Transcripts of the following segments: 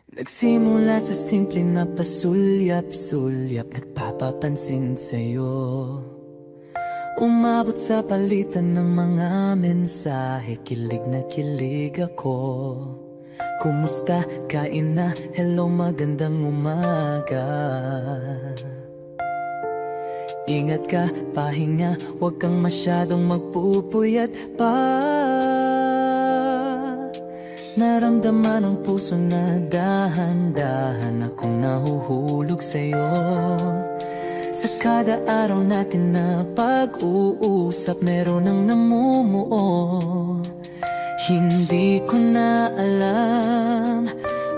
Nagsimula sa simple na pasulyap-sulyap, nagpapapansin sa'yo. Umabot sa palitan ng mga mensahe, kilig na kilig ako. Kumusta? Kain na? Hello, magandang umaga. Ingat ka, pahinga, huwag kang masyadong magpupuyat pa. Naramdaman ng puso na dahan-dahan akong nahuhulog sa'yo. Sa kada araw natin na pag-uusap, meron ang namumuo. Hindi ko na alam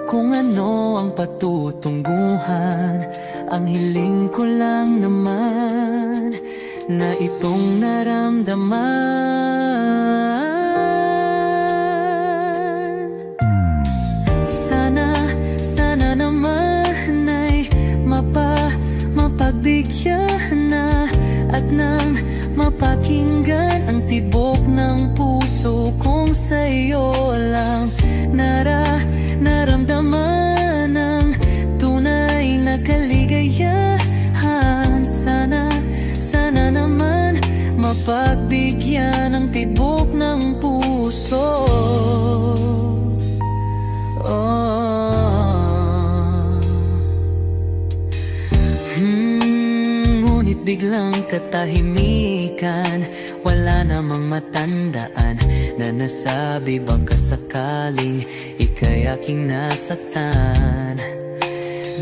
kung ano ang patutunguhan. Ang hiling ko lang naman na itong naramdaman. Sana naman ay mapagbigyan na at nang mapakinggan ang tibok ng puso kong sa'yo lang naramdaman ang tunay na kaligayahan. Sana naman mapagbigyan ang tibok ng puso. Ngunit biglang katahimikan, wala namang matandaan na nasabi baka sakaling ika'y aking nasaktan.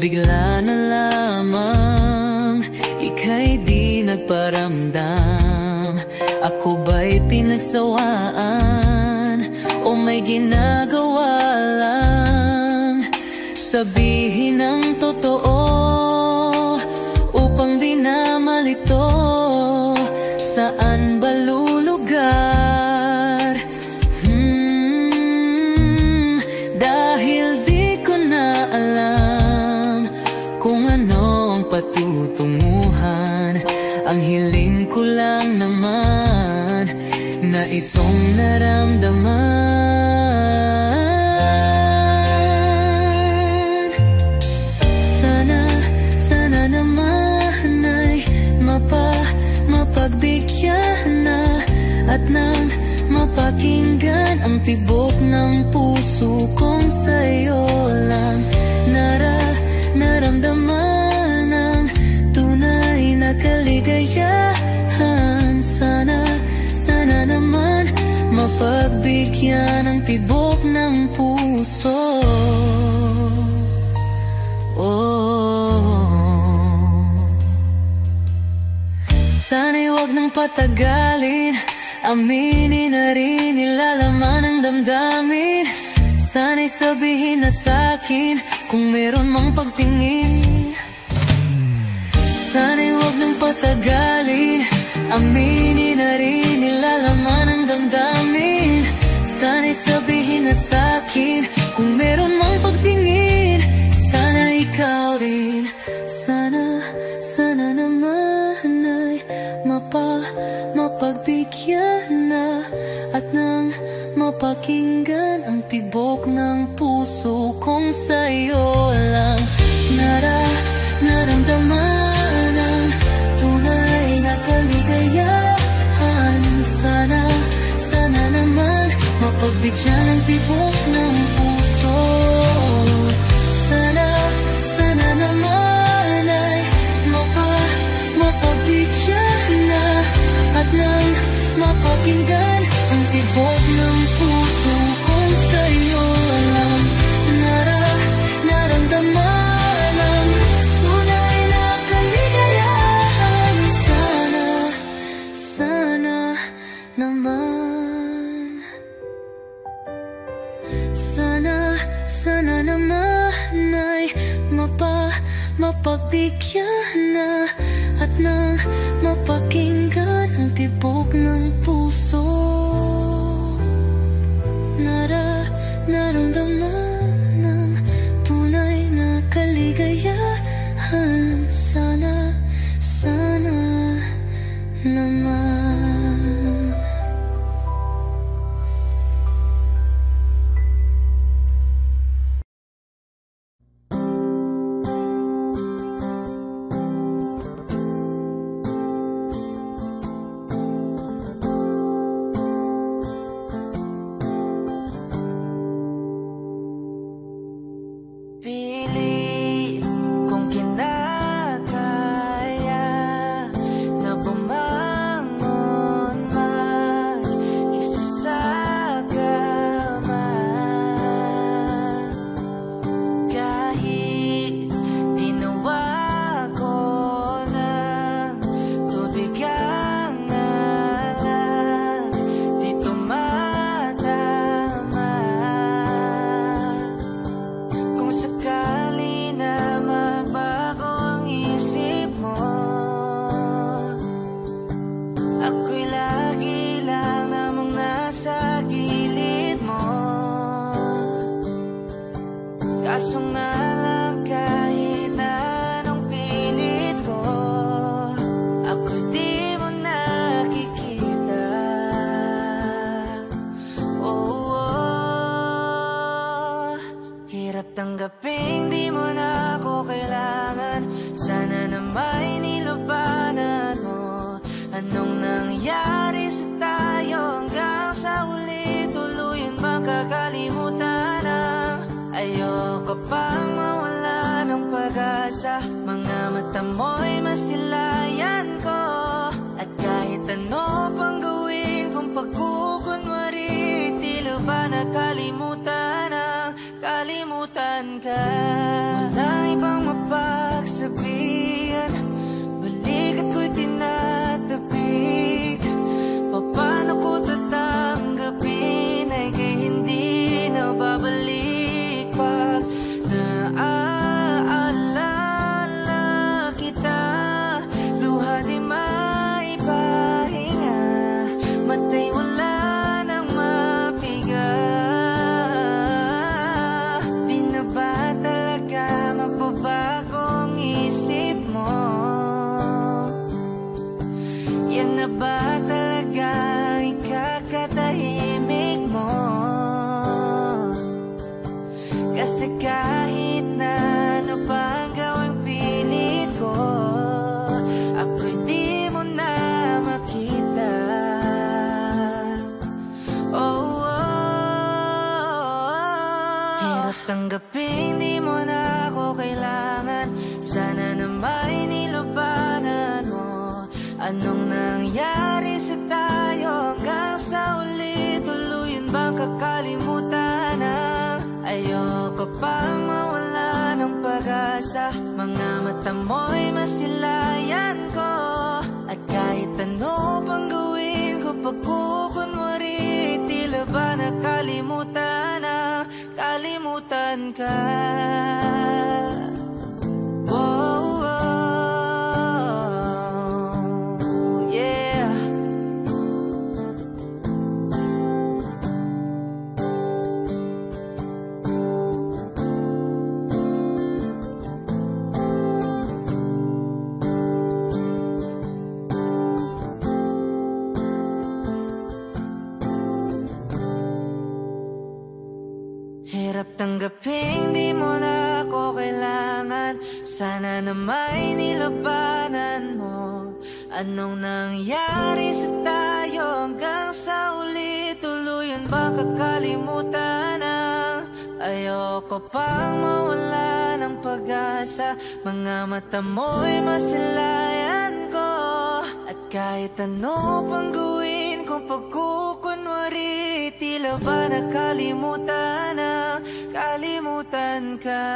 Bigla na lamang ika'y di nagparamdam. Ako ba'y pinagsawaan o may ginagawa lang? Sabihin ang totoo upang di na malito. Saan ba lulugar? Dahil di ko na alam kung ano ang patutunguhan. Ang hiling ko lang naman na itong naramdaman. Sana naman ay mapagbigyan na at nang mapakinggan ang tibok ng puso kong sa'yo lang naramdaman ang tunay na kaligayahan. Sana naman mapagbigyan ang tibok ng puso. Sana'y huwag nang patagalin, aminin na rin nilalaman ng damdamin. Sana'y sabihin na sa'kin kung meron mang pagtingin. Sana'y huwag nang patagalin, aminin na rin nilalaman ng damdamin. Sana'y sabihin na sa'kin kung meron mang pagtingin. Sana ikaw rin, sana naman ay mapagbigyan na at nang mapakinggan ang tibok ng puso kong sa'yo lang naramdaman ang tunay na kaligayahan. Sana naman mapagbigyan ang tibok ng puso. Sana naman ay mapagbigyan na at nang mapakinggan ang tibok ng puso kong sa'yo lang naramdaman ang tunay na kaligayahan. Sana naman, sana naman ay mapagbigyan na at nang mapakinggan ang tibok ng puso. Naramdaman ang tunay na kaligayahan. Sana naman. Pinipili kung kinakaya na bumangon mag-isa sa kama, kahit ginawa ko ng tubig ang alak, di tumatama. Kung sakali na magbago ang isip mo, ako'y lagi lang namang nasa gilid mo. Kaso nga lang kahit na anong pilit ko, ako'y di mo nakikita. Oh, oh. Hirap tanggaping di mo na ako kailangan. Sana na may nilabanan mo. Anong nangyari sa tayo hanggang sa huli? Tuluyan bang kakalimutan ang ayoko pang mawala ng pag-asa. Mga mata mo'y masilayan ko, at kahit ano pang gawin kung pagkukunwari, tila ba nakalimutan ang kalimutan ka. Walang ibang mapagsabihan, balik at ko'y tinatabik. Paano ko tatanggapin ay kay hindi na babalik pag naaalala kita. Luha di maipahinga, matay wala nang mapiga. Di na ba talaga magbabago ang isip mo? Yan na ba talaga ikakatahimik mo? Kasi kahit na ano pa ang gawing pilit ko, ako'y di mo na makita. Oh, oh. Hirap tanggapin di mo na ako kailangan. Sana na may nilabanan mo. Anong nangyari sa tayo hanggang sa uli? Tuluyan bang kakalimutan ang ayoko pang mawala ng pag-asa. Mga mata mo'y masilayan ko, at kahit ano pang gawin ko pagkukunwari, tila ba nakalimutan ang kalimutan ka. Oh, oh, yeah. Hirap tanggaping di mo na ako kailangan. Sana na may nilabanan mo. Anong nangyari sa tayo hanggang sa uli? Tuluyan ba kakalimutan ang ayoko pang mawala ng pag-asa. Mga mata mo'y masilayan ko, at kahit ano pang gawin kung pagkukunwari, tila ba nakalimutan ang kalimutan ka.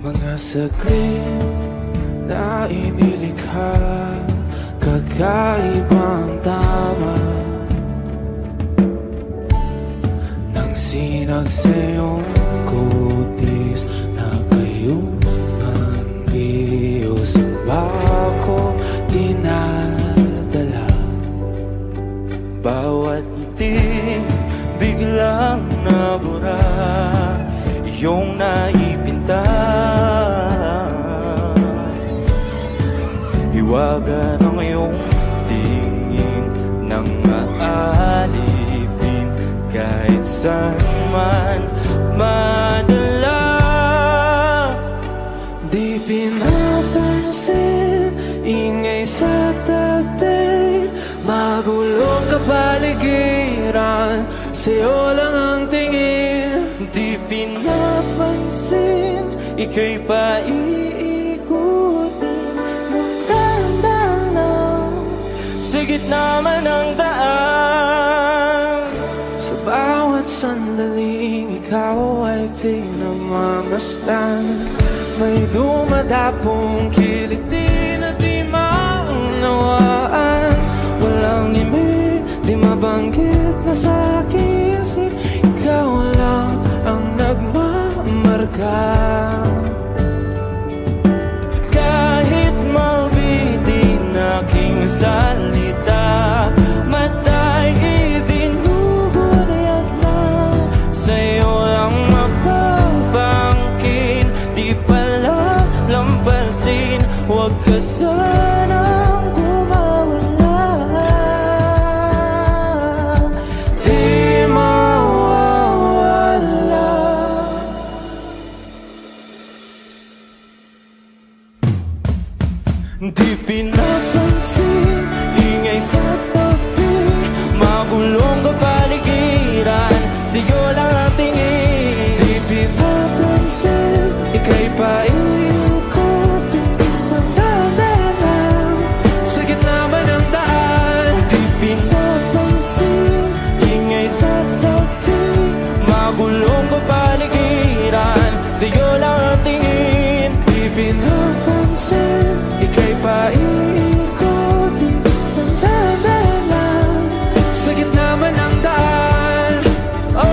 Mga saglit na inilikha, kakaibang tama nang sinag sa iyong kutis na kayo ang Diyos ang bako dinadala. Bawat ngiti biglang nabura, iyong naipinta. Hiwaga ng iyong tingin ng maalipin kahit saan man madala. Di pinapansin, ingay sa tabi, magulong kapaligiran, sa'yo lang ang tingin. Di pinapansin, ika'y paiikutin ng dahan-dahan lang sa gitna man ng daan. Sa bawat sandaling ikaw ay pinamamasdan, may dumadapong kilig di na di maunawaan. Walang imig, di mabanggit na sa aking isip, ikaw lang ang nagmamarka. Kahit mabitin aking salita, matay ibinubunayat na, sa'yo lang magbabangkin. Di pala lampasin, huwag ka sanang gumawala. Di mawawala. Di pinapansin, ingay sa tabi, magulong kapaligiran, sa'yo lang ang tingin. Di pinapansin, ika'y paiikutin ng dahan-dahan sa gitna man ng daan. Di pinapansin, ingay sa tabi, magulong kapaligiran, sa'yo lang ang tingin. Di pinapansin, ika'y paiikutin ng dahan-dahan sa gitna man ng daan. Oh,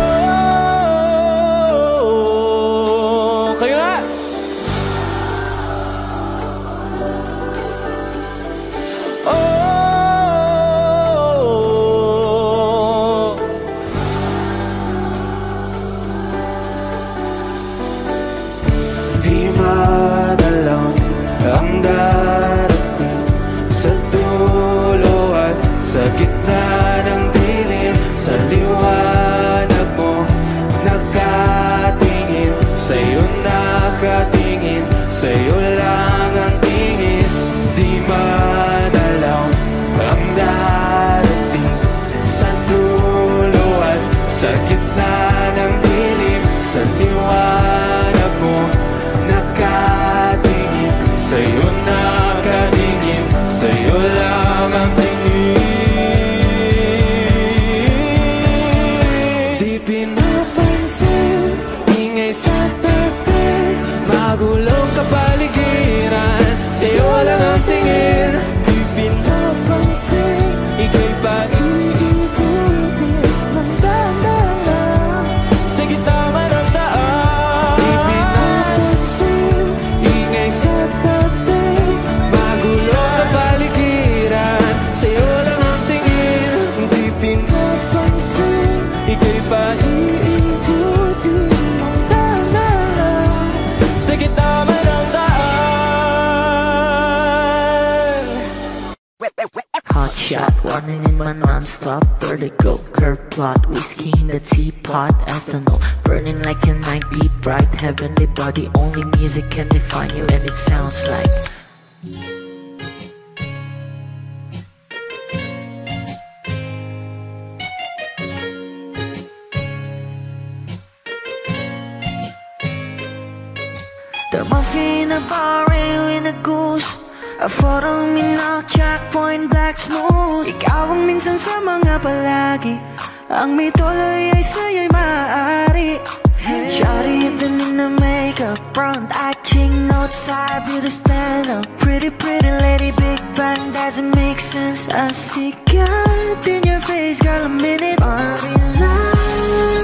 kayo nga! Oh, di madalang ang darating sa dulo at sa gitna ng dilim. Sa liwanag mo nakatingin, sa'yo nakatingin, sa'yo lang ang tingin. Di madalaw ang darating sa dulo at sa gitna ng dilim. Sa liwanag mo nakatingin, sa'yo nakatingin, sa'yo lang ang tingin. Di pinapansin, ingay sa tabi, magulong kapaligiran, sa'yo lang ang tingin. Di pinapansin, ika'y paiikutin ng dahan-dahan sa gitna man ng daan. Di pinapansin, ingay sa tabi, magulong kapaligiran, sa'yo lang ang tingin. Di pinapansin, ika'y paiikutin ng dahan-dahan sa gitna man ng daan. Hot shot, warning in my non-stop vertigo, curve plot, whiskey in the teapot, ethanol, burning like a night, beat bright, heavenly body, only music can define you, and it sounds like the muffin, a bar, in a goose, a photo, minok, checkpoint, black smooth. Ikaw ang minsan sa mga palagi, ang may tuloy ay sa'yo'y maaari. Shawty even in the makeup, front eye, ching, outside, beauty stand up. Pretty, pretty lady, big bang, doesn't make sense. I see God in your face, girl, a minute. Party lang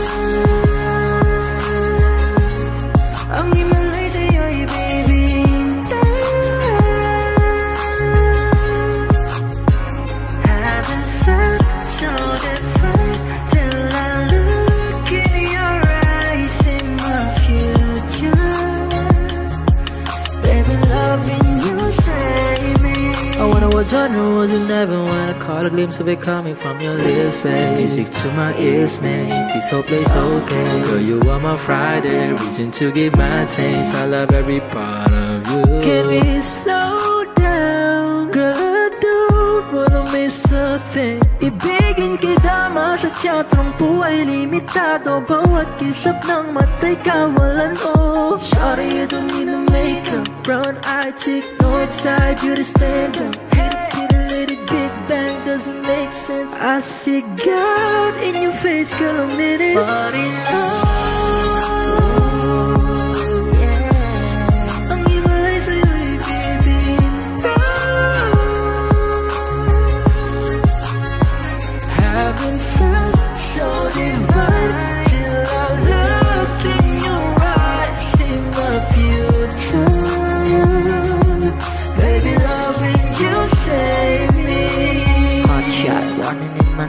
ang himalay sa'yo'y baby. Haven't felt so different till I look in your eyes in my future. Baby, loving you, save me. I wanna watch wonder was it never when I caught a glimpse of it coming from your lips, babe. Music to my ears, man, this whole place okay. Girl, you are my Friday, reason to give my taste. I love every part of you. Can we slow down? Girl, I don't wanna miss a thing. Ibigin kita masadya, trangpo ay limitado. Bawat kisap ng mata'y kawalan, oh. Sorry, you don't need no makeup. Brown-eyed chick, no outside, beauty standard. Hit a little big bang, doesn't make sense. I see God in your face, girl, I'm in it. But in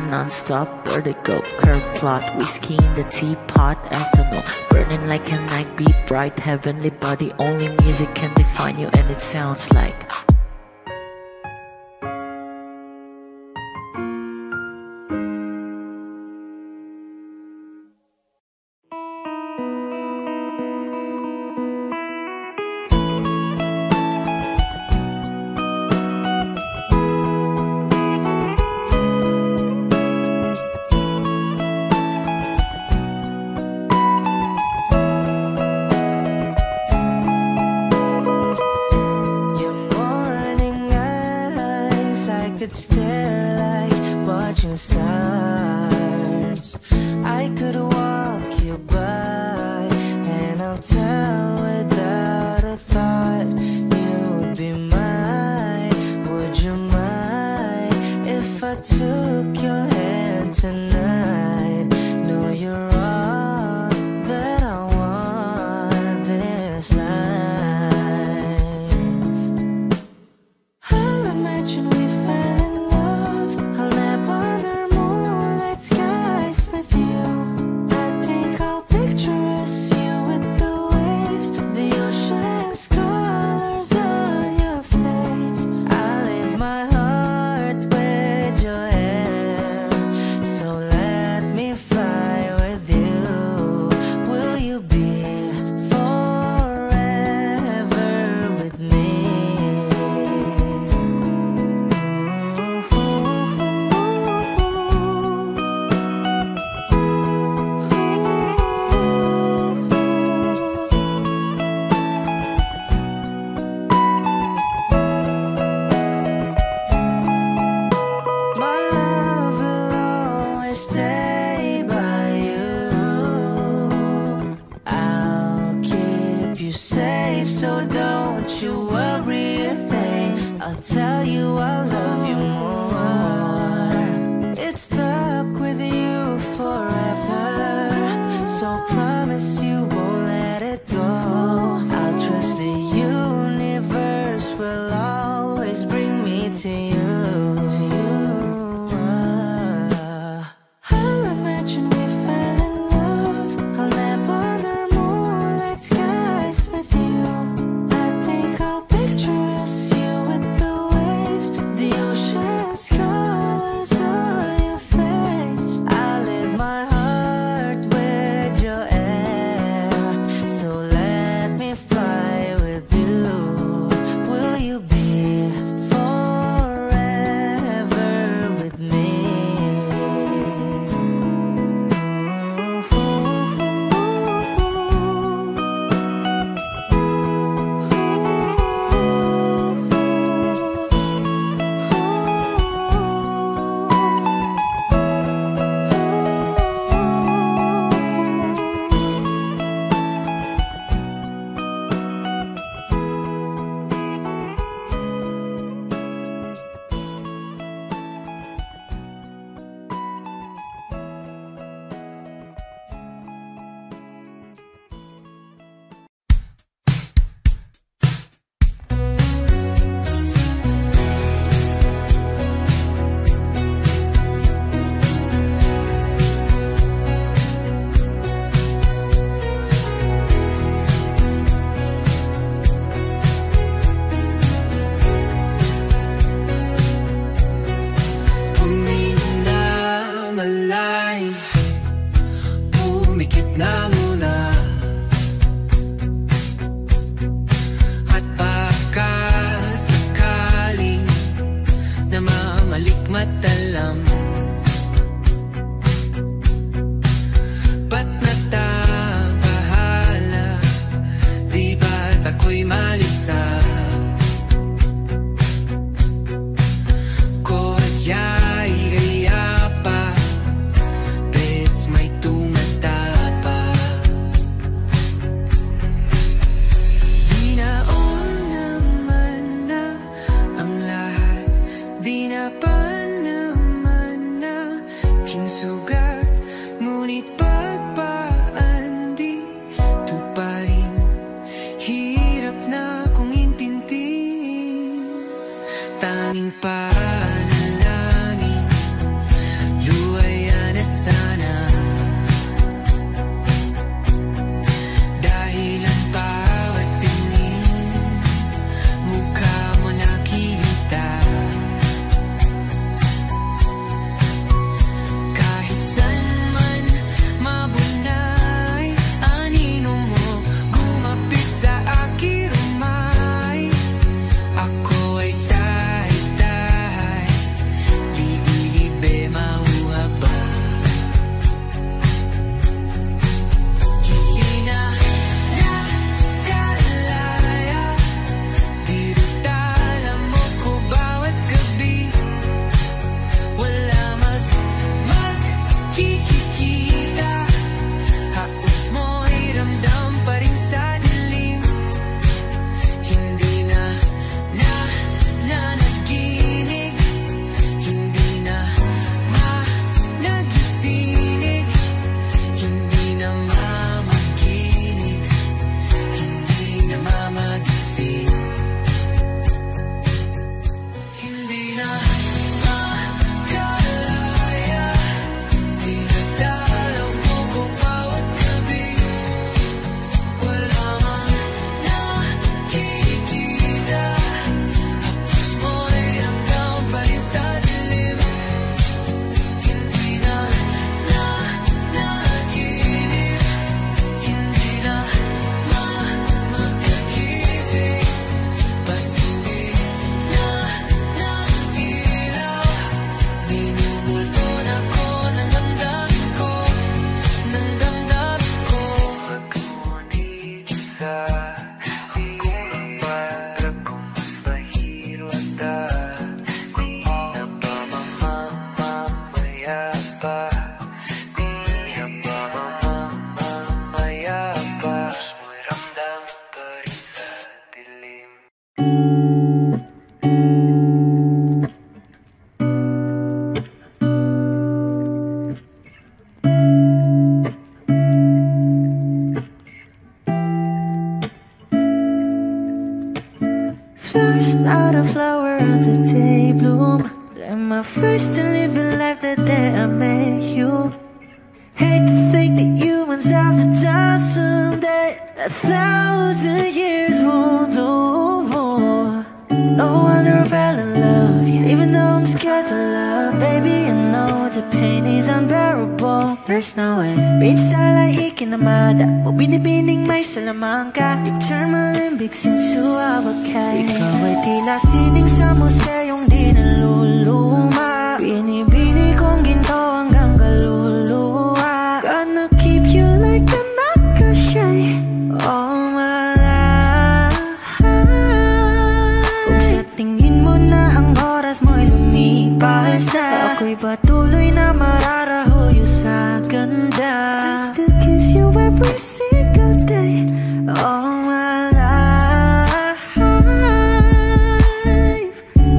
non-stop vertigo, curve plot, whiskey in the teapot, ethanol, burning like a night, be bright, heavenly body, only music can define you, and it sounds like so malikmatalam. Ba't natabahala? Di ba't ako'y malisa? Kodya'y gaya pa, bes may tumata pa. Di naon naman na ang lahat, di na pa naman na kinsugat. Ngunit pagpaan dito pa rin, hirap na kong intindihin. Tanging panalangin, luwaya na sana. Dahil ang bawat tingin, mukha mo nakita. Kahit saan man mabunay, anino mo gumapit sa aking rumay. Ako ay tahay-tahay, libe mauha ba? Hindi na nakalaya, di ritala mo ko bawat gabi. Wala magkikita, haos mo'y ramdam pa rin sa dilim. Hindi na nanaginig, hindi na nagising, hindi na mamaginig, hindi na mamagising. Hindi na makalaya, di nadalaw mo ko bawat gabi. Wala mang nakikita, hapos mo'y ramdam pa rin sa dilim. Hindi na nanaginip, hindi na makagising. Bas hindi na nailaw, minumulto na ko ng damdamin ko, ng damdamin ko. Pag-ngunit sa hirap, para kung mas mahiro ata, di na ba mamamaya pa? Di na ba mamamaya pa? Mo'y ramdam pa rin sa dilim. Flowers, not a flower until they bloom. Am I first to live a life the day I met you? Hate to think that humans have to die someday. 1,000 years won't do more. No wonder I fell in love, yeah. Even though I'm scared to love, baby, I know the pain is unbearable. There's no way. Minsan lang ikinamada mo, binibining may salamang ka. You turn my limbics into avocado. Ikaw ay tila sining sa museyong di naluluma. Binibini kong ginto hanggang kaluluwa. Gonna keep you like a nakashay all my life. Kung sa tingin mo na ang oras mo'y lumipas na, ako'y patuloy na mararahuyo sa ganda. I still kiss you every single day all my life.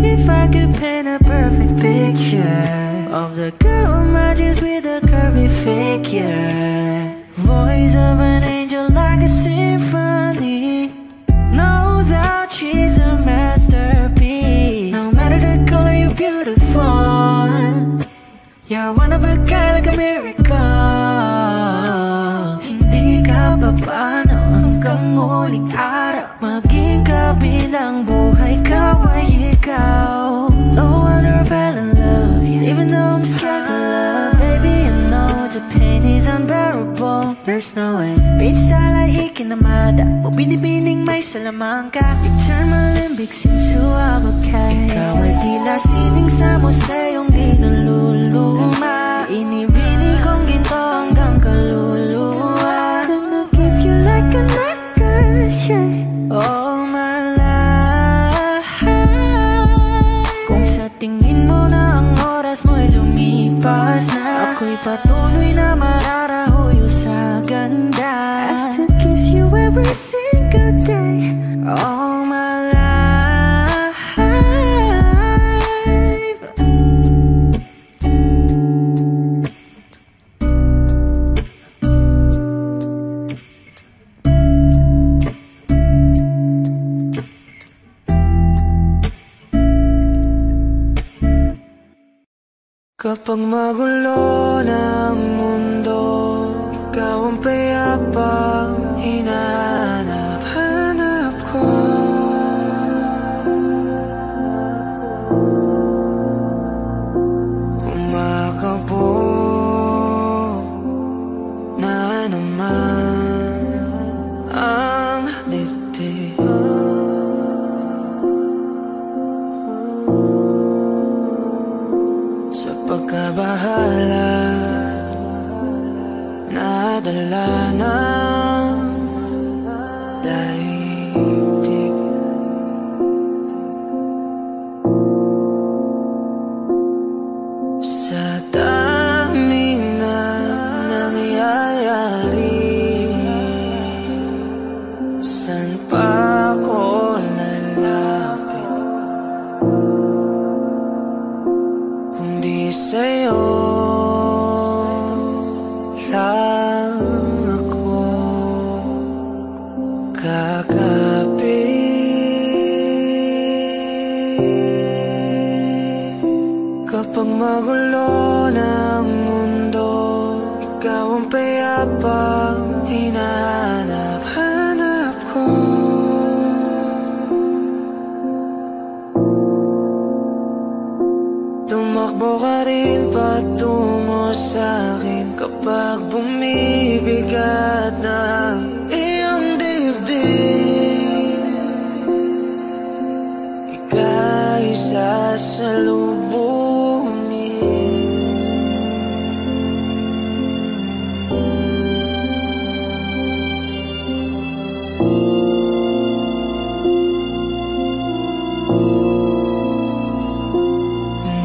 If I could paint a perfect picture of the girl in my dreams with a curvy figure, voice of an angel like a symphony, no doubt she's a masterpiece. No matter the color, you're beautiful. You're one of a kind, like a miracle. Hindi ka papaano hanggang huling araw, maging kabilang buhay ka ay ikaw. No wonder I fell in love, yeah. Even though I'm scared to love, baby, I know the pain is unbearable. There's no way. Minsan lang ikinamada mo, binibining may Salamanca. You turn my limbics into avocado. Ikaw ay tila sining sa museyong di naluluma. Inibini kong ginto hanggang kaluluwa. Gonna keep you like a necklace, yeah, all my life. Kung sa tingin mo na ang oras mo'y lumipas na, ako'y patuloy na mararahuyo sa ganda. I still kiss you every single day, all my life. Kapag magulo ng mundo, ikaw ang payapang hinahanap-hanap ko. Kumakabog na naman ang dibdib. Sa pagkabahala, nadala ng daigdig. Sa daming na nangyayari, saan pa ako lalapit kundi sa'yo lang ako kakapit. Kapag magulo ng mundo, ikaw ang payapang hinahanap-hanap ko. Tumakbo ka rin patungo sa'kin kapag bumibigat na iyong dibdib. Ika'y sasalubungin.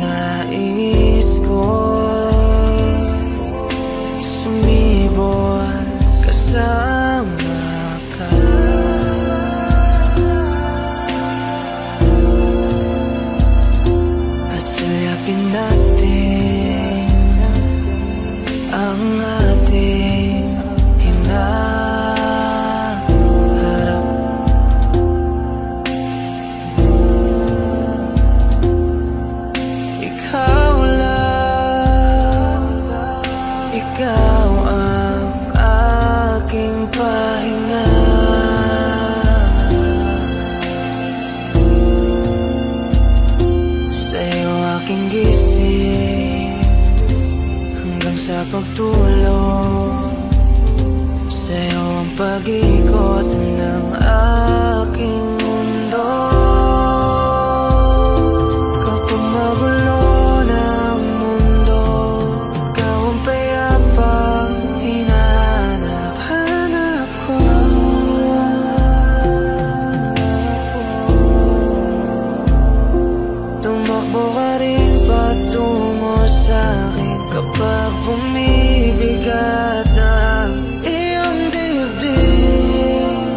Nais ko sumibol kasama ka. At sulyapin natin ang ating hinaharap. Ikaw lang, ikaw ang aking pahinga. Sa'yo aking gising hanggang sa pagtulog. Sa'yo ang pag-ikot ng aking mundo. Kapag magulo ng mundo, ikaw ang payapang hinahanap-hanap ko. Tumakbo ka rin patungo sa'kin kapag bumibigat na iyong dibdib.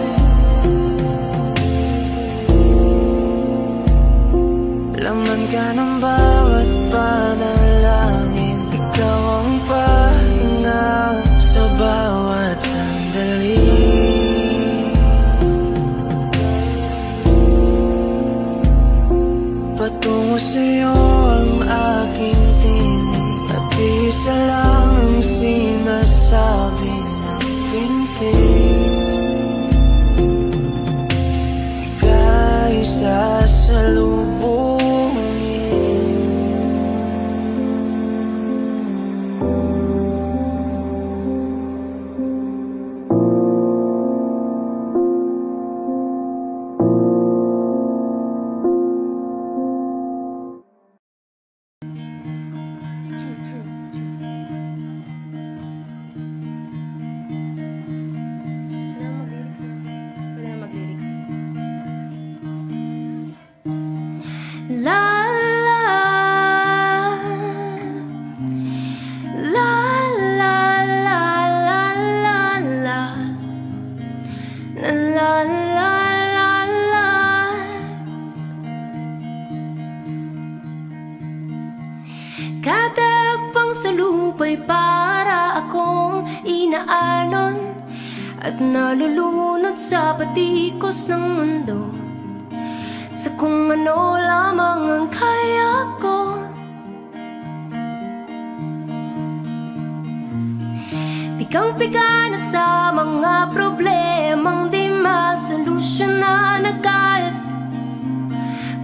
Kada pang salubay para akong inaalon at nalulunod sa patikos ng mundo, sa kung ano lamang ang kaya ko. Pigang-piga na sa mga problemang di masolusyonan, agad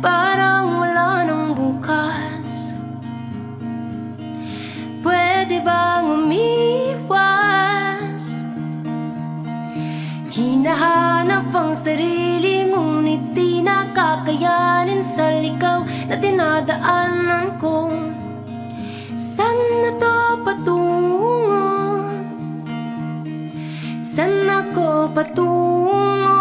parang wala nang bukas. Pwede bang umiwas? Hinahanap ang sarili, ngunit di nakakayanin sa ligaw na dinadaanan ko. Saan na to patungo? Saan ako patungo?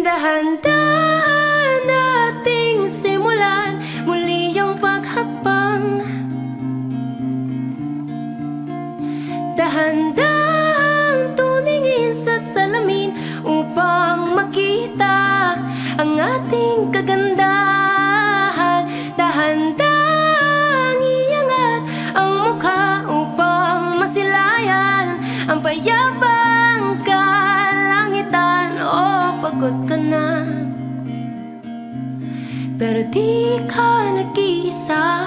Dahan-dahan nating simulan muli ang paghakbang. Dahan-dahan tumingin sa salamin upang makita ang ating kagandahan. Dahan-dahan iangat ang mukha upang masilayan ang payapang kalangitan. Oh, pagod ka na, pero di ka nag-iisa,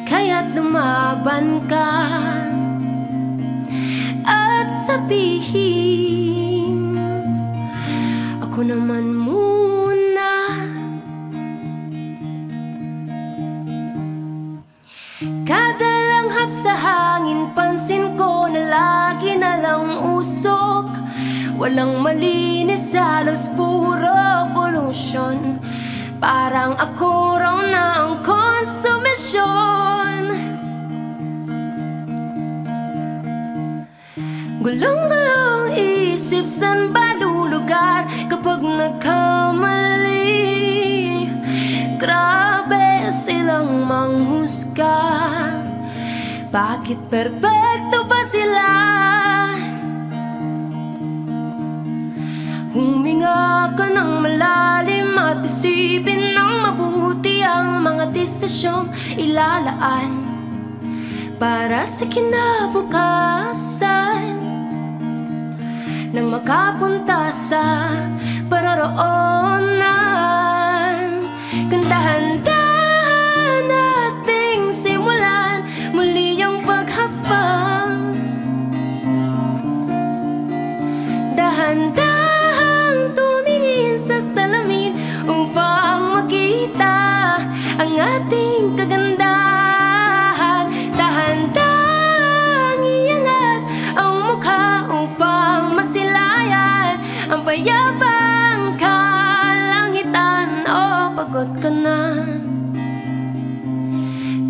kaya't lumaban ka at sabihin, ako naman muna. Kada langhap sa hangin, pansin ko na lagi na lang usok. Walang malinis, halos puro pollution. Parang ako raw na ang konsumisyon. Gulong-gulong isip, saan ba lulugar kapag nagkamali? Grabe silang manghusga, bakit perpekto ba sila? Huminga ka ng malalim at isipin ng mabuti ang mga desisyong ilalaan para sa kinabukasan, nang makapunta sa pararoonan. Dahan-dahan nating simulan muli ang paghakbang. Dahan-dahan tumingin sa salamin upang makita ang ating kagandahan. Dahan-dahan iangat ang mukha upang masilayan ang payapang kalangitan. Oh, pagod ka na,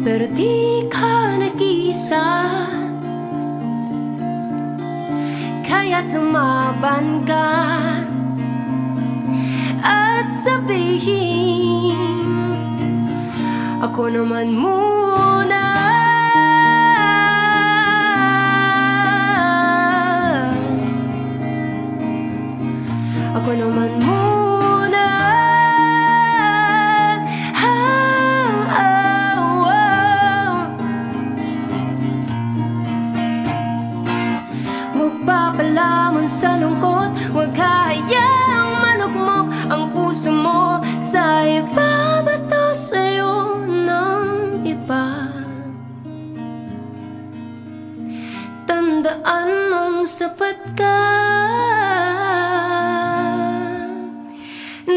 pero di ka nag-iisa, kaya't lumaban ka at sabihin, ako naman muna. Ako naman muna. Huwag papalamon sa lungkot, huwag hayaang manukmok ang puso mo sa ibabato sa'yo ng iba. Tandaan mong sapat ka.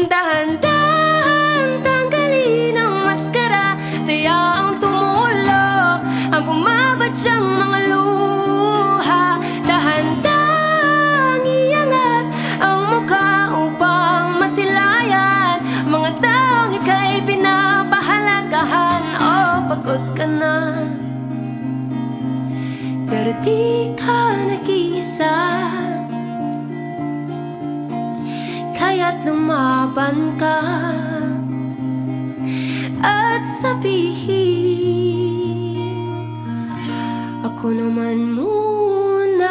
Dahan-dahan tanggalin ang maskara, tayaang tumulo ang bumabadyang mga luha. Dahan-dahan iangat ang mukha upang masilayan mga taong ika'y pinapahalagahan. Oh, pagod ka na, pero di ka nag-iisa, kaya't lumaban ka at sabihin, ako naman muna.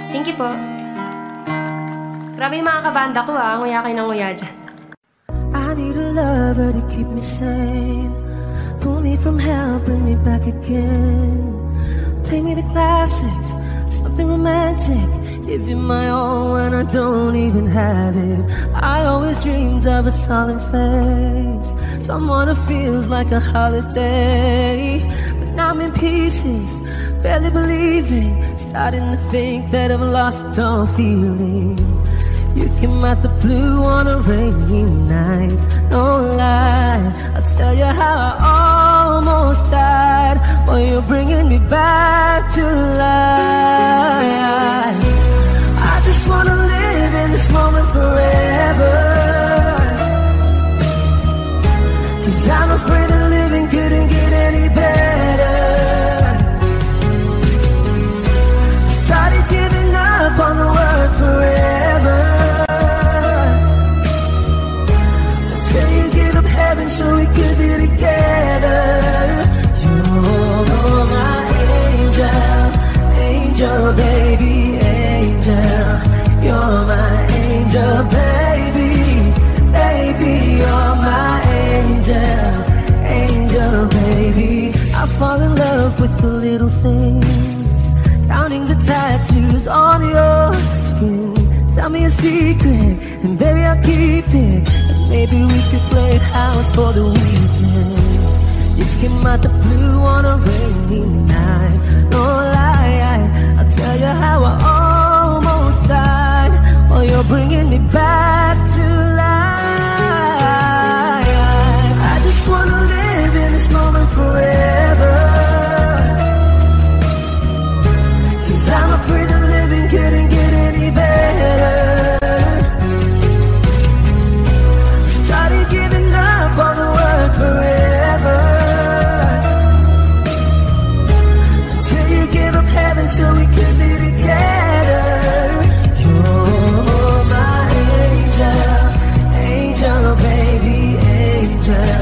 Thank you po. Grabe yung mga kabanda ko nguya kayo ng nguya dyan. I need a lover to keep me sane. Pull me from hell, bring me back again. Play me the classics, something romantic. Give you my all when I don't even have it. I always dreamed of a solid face, someone who feels like a holiday. But now I'm in pieces, barely believing, starting to think that I've lost all feeling. You came out the blue on a rainy night, no lie, I'll tell you how I almost died, while you're bringing me back to life. I just wanna live in this moment forever, 'cause I'm afraid that living couldn't get any better. Started giving up on the word forever, so we could be together. You're my angel, angel baby, angel. You're my angel baby, baby. You're my angel, angel baby. I fall in love with the little things, counting the tattoos on your skin. Tell me a secret, and baby I'll keep it. And maybe we could play house for the weekend. You came out the blue on a rainy night, no lie, I'll tell you how I almost died, while you're bringing me back to life. I just wanna live in this moment forever, 'cause I'm afraid that living couldn't get any better. Started giving up on the word forever, until you gave up heaven so we could be together. You're my angel, angel baby, angel.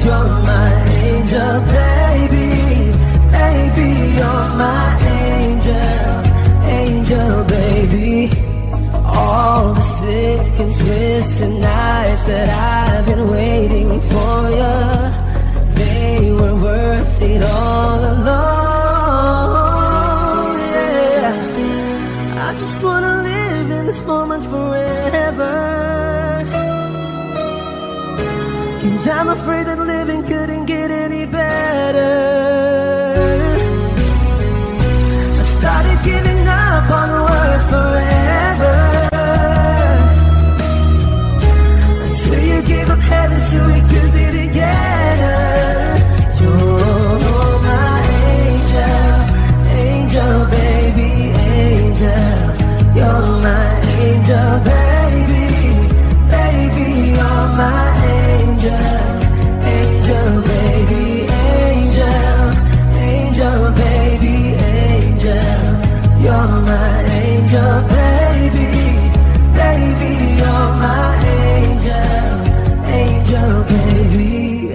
You're my angel baby, baby. You're my angel, angel baby. All the sick and twisted nights that I've been waiting for you, they were worth it all alone, yeah. I just wanna live in this moment forever, 'cause I'm afraid that living couldn't get any better. I started giving up on the word forever, until you gave up heaven so we could be together. You're my angel, angel baby, angel. You're my angel baby, baby. You're my angel, angel baby, angel, angel baby, angel. You're my angel baby, baby. You're my angel, angel baby.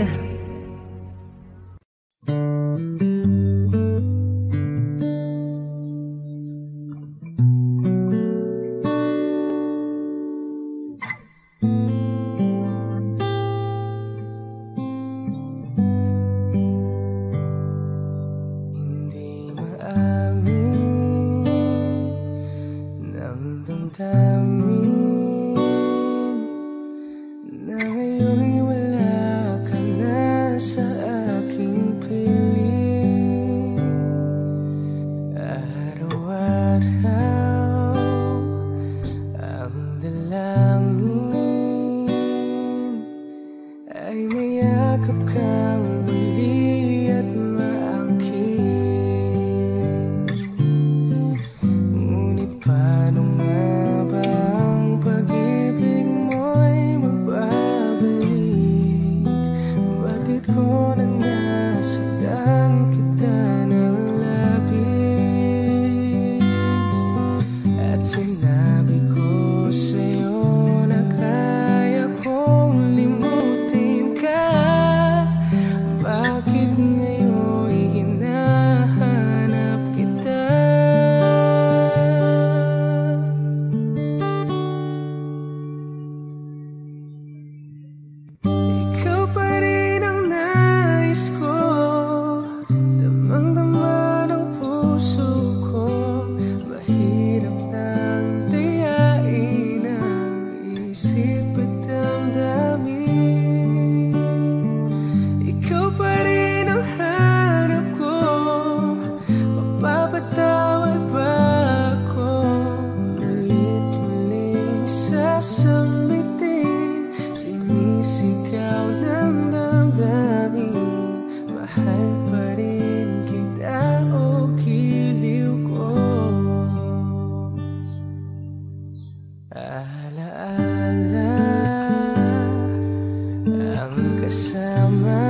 isip at damdamin. Ikaw pa rin ang hanap ko, mapapatawad ba ako? Ulit-uling sasambitin, sinisigaw ng damdamin. Mahal pa rin kita o giliw ko. Alaala ang kasama,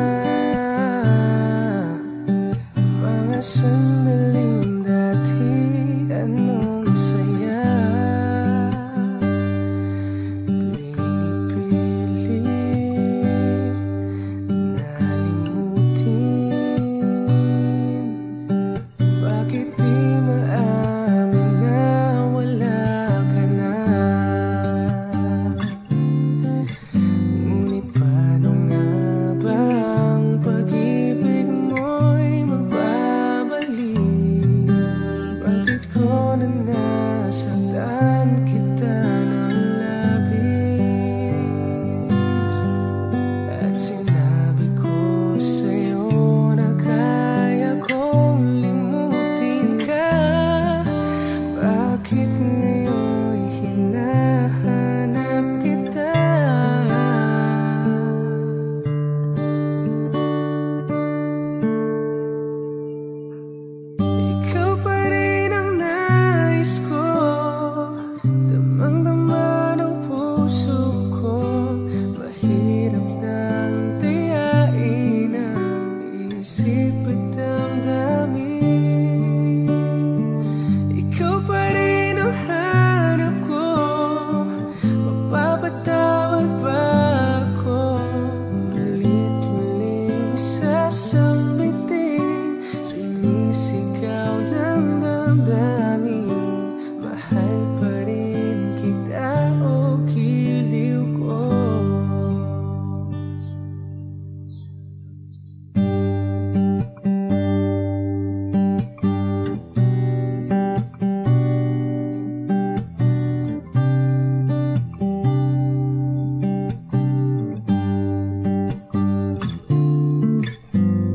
mga sandaling dati, anong saya. Pinipili nalimutin, bakit di maamin na wala ka na? Ngunit paano nga ba ang pag-ibig mo'y magbabalik? Bakit ko na nasaktan kita ng labis? At sinabi ko sa'yo na kaya kong limutin ka. Bakit ngayon'y hinahanap kita? Ikaw pa rin ang nais ko, damang-dama ng puso ko. Mahirap nang tiyain ang isip at damdamin. Ikaw pa rin ang hanap ko, mapapatawad ba ako? Ulit-uling sasambitin, sinisigaw ng damdamin. Mahal pa rin kita o giliw ko.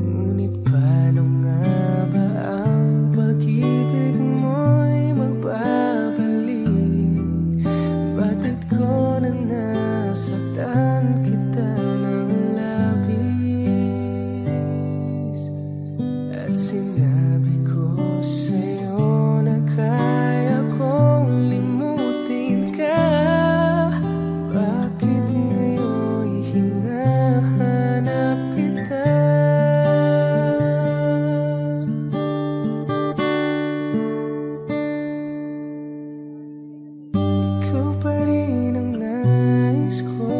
Ngunit paano nga ba ang pag-ibig mo'y magbabalik? Bakit ko na nasaktan kita ng labis? At sinabi ko sa'yo na kaya kong limutin ka. Bakit ngayon'y hinahanap kita? Ikaw pa rin ang nais ko,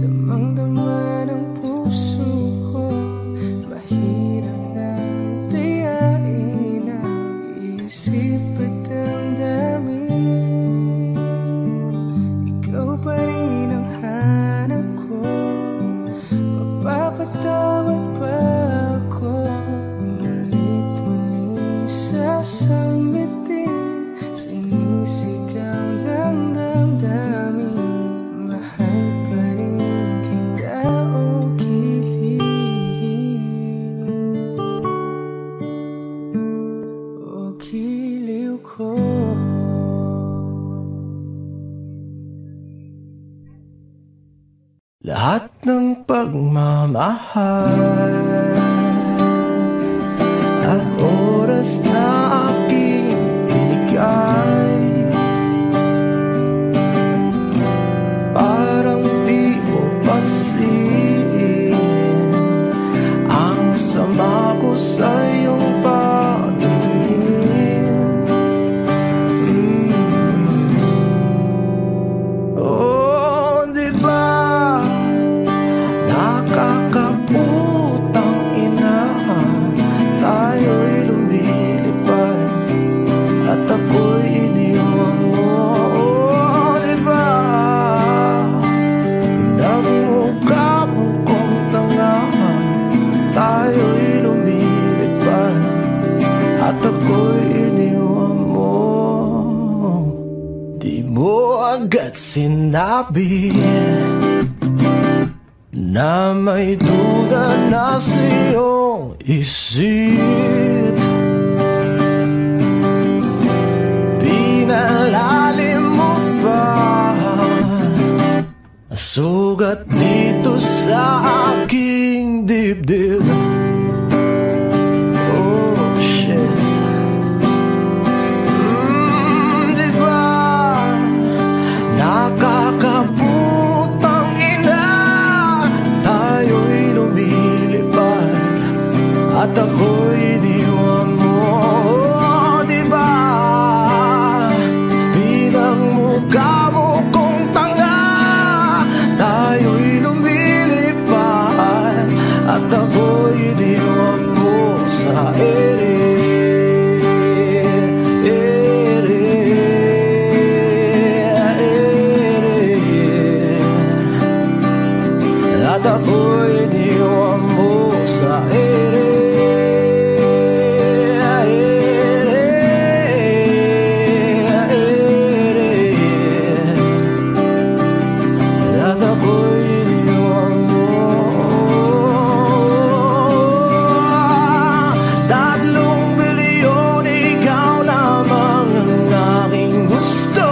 damang-dama ng puso ko. Mahirap nang tiyain ang isip at damdamin. Ikaw pa rin ang hanap ko, mapapatawad ba ako? Ulit-uling sasambitin, sinisigaw ng damdamin. Mahal pa rin kita o giliw, o giliw ko. Lahat ng pagmamahal at oras na aking binigay, parang di mo pansin ang sama ko sa iyong paningin. Oh, di ba nakakaputang ina, tayo'y lumilipad at sinabi na may duda na sa iyong isip. Pinalalim mo pa sugat dito sa aking dibdib. Oh shit. Diba nakakaputang ina, tayo'y lumilipad at ako'y iniwan mo. Oh, diba bilang mukha mo kong tanga, tayo'y lumilipad at ako'y iniwan mo sa ere. At ako'y iniwan mo sa ere. At ako'y iniwan mo. 3 bilyon, ikaw lamang ang aking gusto.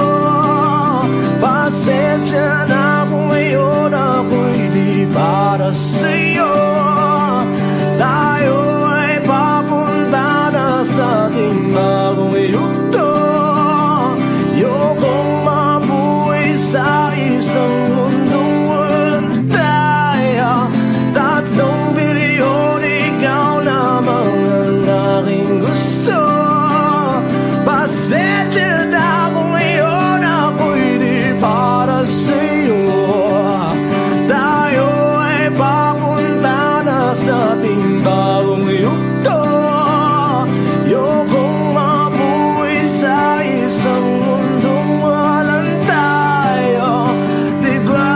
Pasensya na kung ngayon ako'y di para sa'yo. Tayo ay papunta na sa ating bagong yugto. Ayokong mabuhay sa isang mundong walang tayo. 3 bilyon, ikaw lamang ang aking gusto. Pasensya na kung ngayon ako'y di para sa'yo. Tayo ay papunta na sa ating bagong yugto. Ayokong mabuhay sa isang mundong walang tayo. Diba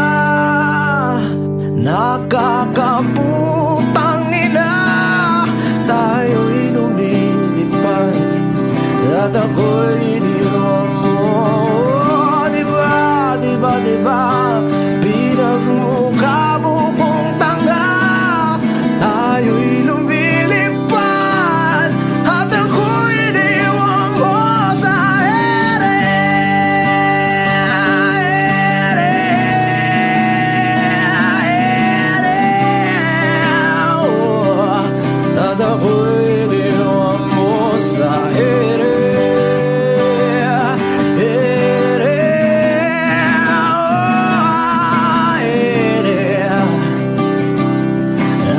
nakakaputang ina, tayo'y lumilipad at ako'y iniwan mo. Diba, diba, diba pinagmukha mo kong tanga, tayo'y lumilipad at ako'y iniwan mo sa ere. At ako'y iniwan mo sa ere.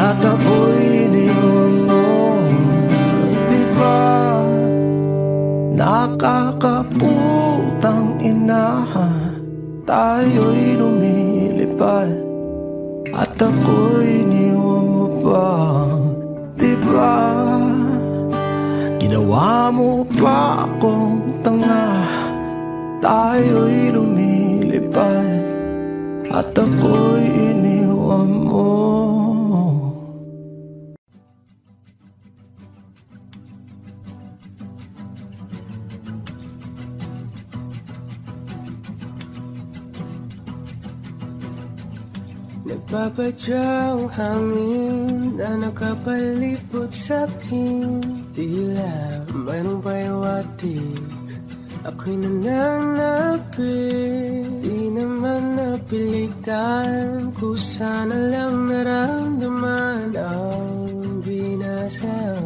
At ako'y iniwan mo. Diba nakakaputang ina, tayo'y lumilipad at ako'y iniwan mo pa. Diba ginawa mo pa akong tanga, tayo'y lumilipad at ako'y iniwan mo. Nagpapadyang hangin na nakapalipot sa'kin, tila mayroong payawatig, ako'y nananapit. Di naman napilitan, kusana lang naramdaman ang binasa.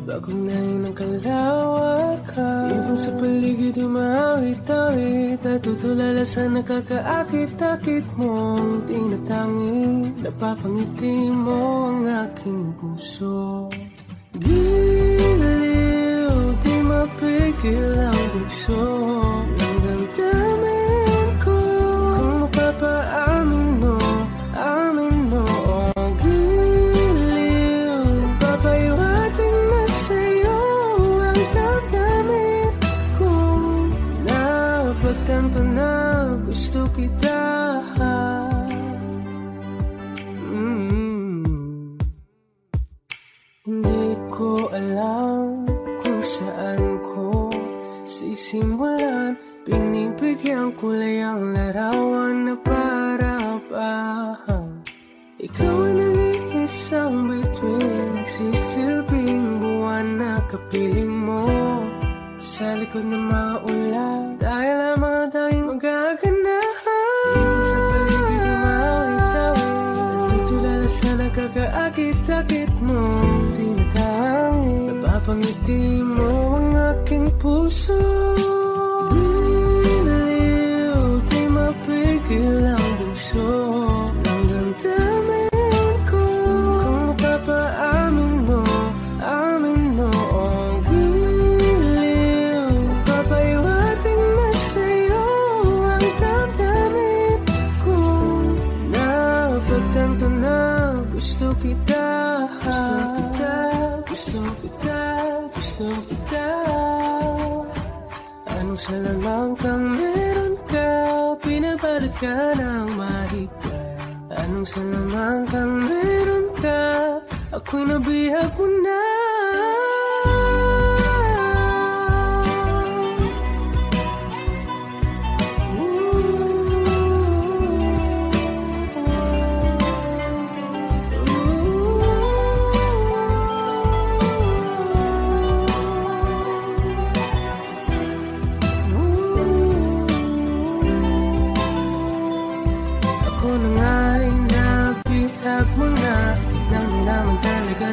Bagong nahin ang kalawakan, ibang sa paligid umawit-awit, natutulala sa nakakaakit-akit mong tinatangi. Napapangiti mo ang aking puso. Giliw, di mapigil ang bugso ng damdamin ko. Kung mapapaamin mo, amin mo. Giliw, papayawating na sa'yo ang damdamin ko. Napagtanto na gusto kita. Hindi ko alam kung saan ko sisimulan, pinigbigyan kulay ang larawan. para ba? Ikaw ang nag-iisang bituin, nagsisilbing buwan na kapiling mo sa likod ng mga ulan. Dahil lamang tayong magaganahan sa paligid ng mga itawin, nagtutulala sa nagkakaakit-akit mo. Tinatangin, napapangiti mo ang aking puso. Biniw, di mapigil ang puso ng damdamin ko. Kung mapapaamin mo, amin mo ang giliw. Papaiwating na sa'yo ang damdamin ko. Napagtanto na gusto kita, gusto kita, gusto kita, gusto kita. Anong salamang kang meron ka, pinapalit ka ng mahika. Anong salamang kang meron ka, ako'y nabihag mo na.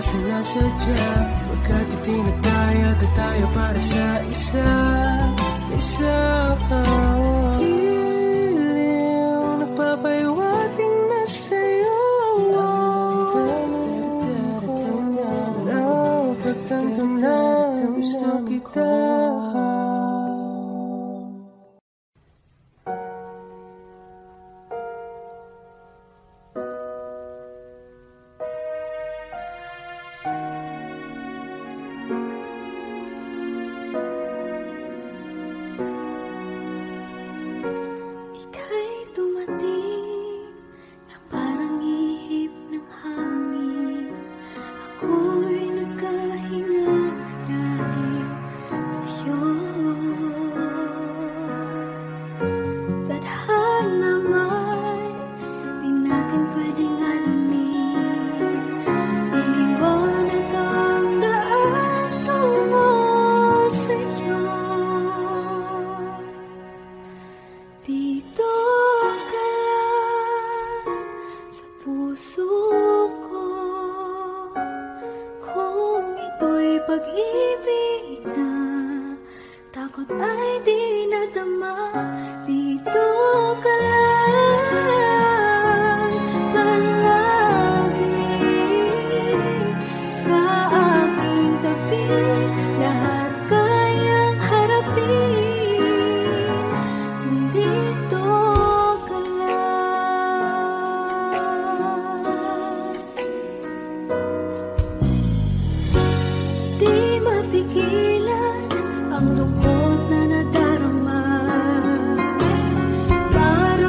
Sinasadya, pagkat itinataya tayo para sa isa. Giliw, nagpapaiwating na sa'yo. Napagtanto na gusto kita. Ang lungkot na nadarama, para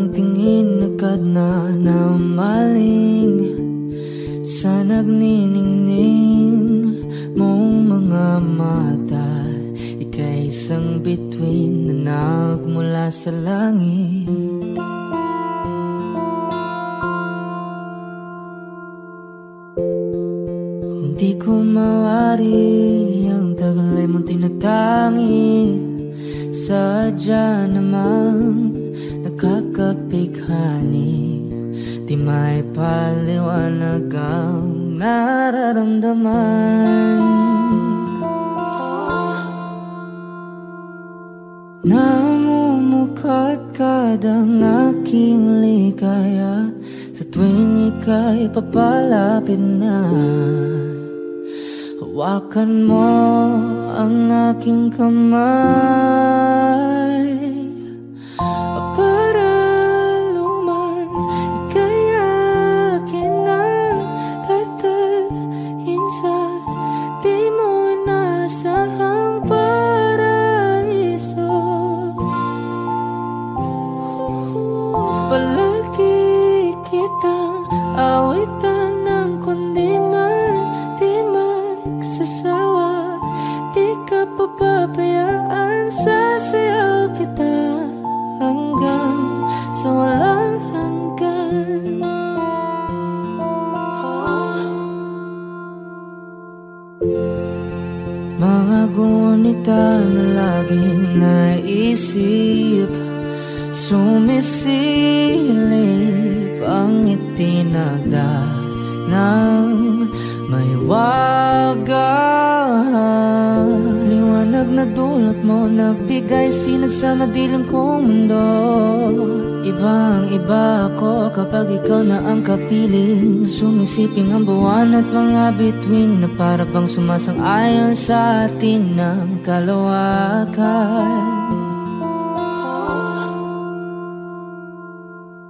ang tingin agad na namaling sa nagniningning mong mga mata. Ika'y isang bituin na nagmula sa langit. Hindi ko mawari ang tagal ay mong tinatangi. Sadya namang nakakapighani. Di may paliwanag ang nararamdaman. Namumukadkad ang aking ligaya sa tuwing ika'y papalapit na. Hawakan mo ang aking kamay para luman ika'y akin na tatalhin sa di mo nasahang paraiso. Palagi kitang awitan ng kundi man di magsasawa. Di ka papabayaan, sasayaw kita hanggang sa walang hanggan. Mga gunita na laging naisip, sumisilip ang itinagda ng may wagang liwanag na dulot mo, nagbigay sinag sa madilim kong mundo. Ibang iba ako kapag ikaw na ang kapiling, sumisiping ang buwan at mga bituin na para bang sumasang-ayon sa atin ng kalawakan.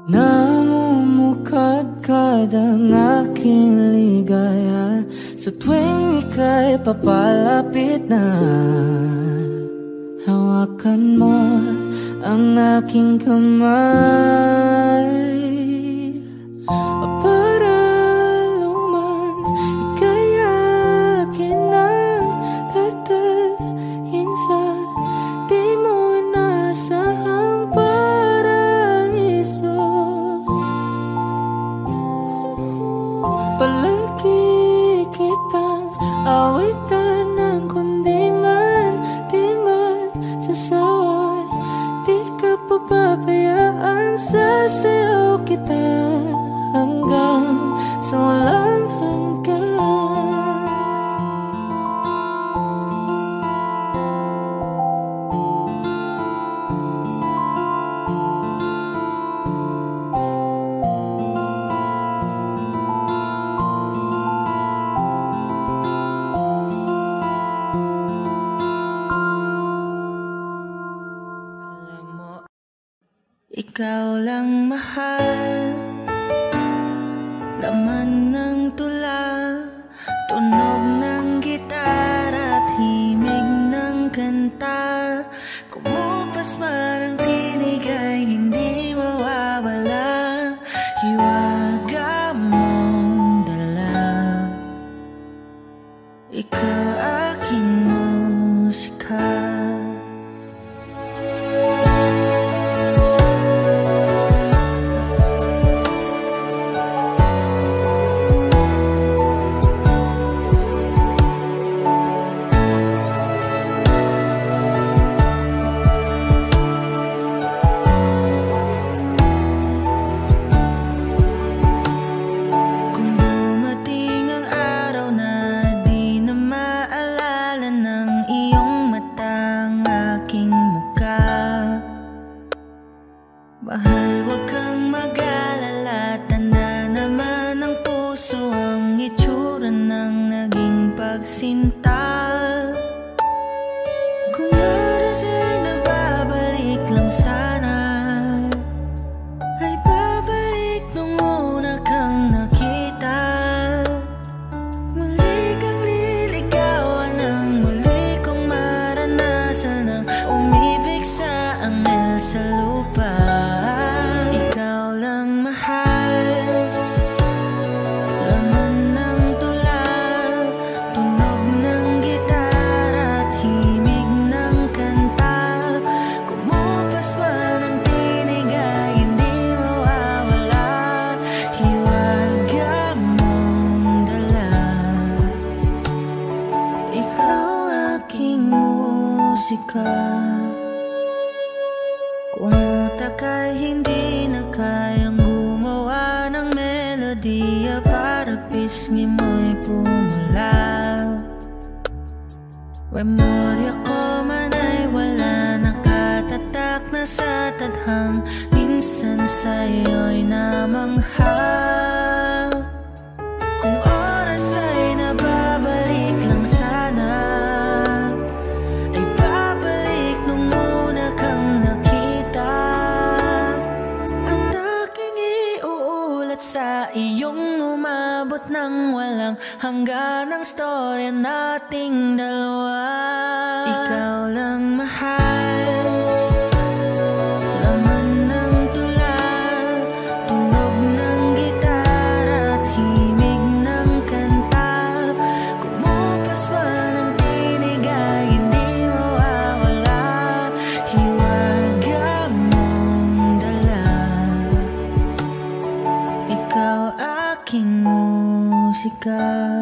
Namumukadkad ang aking ligaya sa tuwing ika'y papalapit na. Hawakan mo ang aking kamay para luman ika'y akin na tatalhin sa di mo nasahang paraiso. Palagi kitang awitan ng kundi man di magsasawa. Di ka papabayaan, sasayaw kita hanggang sa walang hanggan. Ikaw lang mahal, laman ng tula, tunog ng gitara at himig ng kanta. Kumupas man ang tinig ay hindi mawawala, hiwaga mong dala. Ikaw aking musika. Mahal, huwag kang mag-alala, tanda naman ng puso ang itsura ng naging pagsinta. Kung oras ay nababalik lang sana, ay babalik nung una kang nakita. Muli kang liligawan ng muli kong maranasan ang umibig sa anghel sa lupa. musika. Kung utak ay hindi na kayang gumawa ng melodiya para pisngi mo'y pumula, memorya ko man ay wala, nakatatak na sa tadhang, minsan sa'yo'y namangha. Kung oras ay nababalik lang sana, ay babalik nung una kang nakita, at aking iuulat sa iyong umabot ng walang hangganang storya nating dalawa. Ikaw lang mahal, laman ng tula, tunog ng gitara at himig ng kanta. Kumupas man ang tinig ay hindi mawawala, hiwaga mong dala. Ikaw aking musika.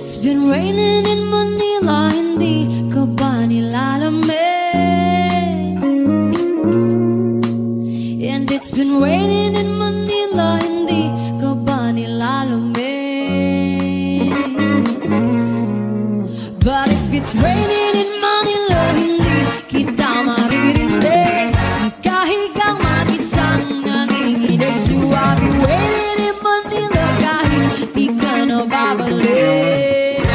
It's been raining in Manila, hindi ka ba nilalamig? And it's been raining in Manila, hindi ka ba nilalamig? But if it's raining in Manila, hindi kita maririnig. Nagkahigang mag-isang nanginginig. So I'll be waiting in Manila kahit di ka na babalik.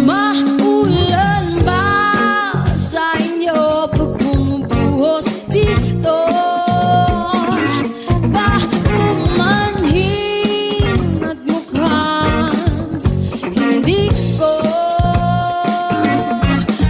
Maulan ba sa inyo pag bumubuhos dito? Ba umanhin at mukhang hindi ko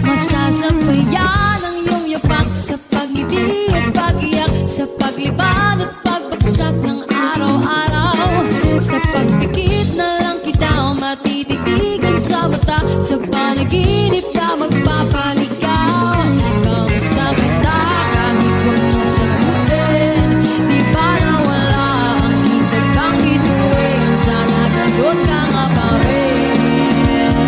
masasabayan ang iyong yapak sa pag-ibig at pag-iyak, sa paglibad at pagbagsak ng araw-araw. Sa pagpikit na lang kita matititigan sa mata, sa panaginip na magpapaligaw. Kamusta kita kahit wag na sagutin? Di ba nawala ang hintag kang bituin? Sana nandun ka nga pa rin.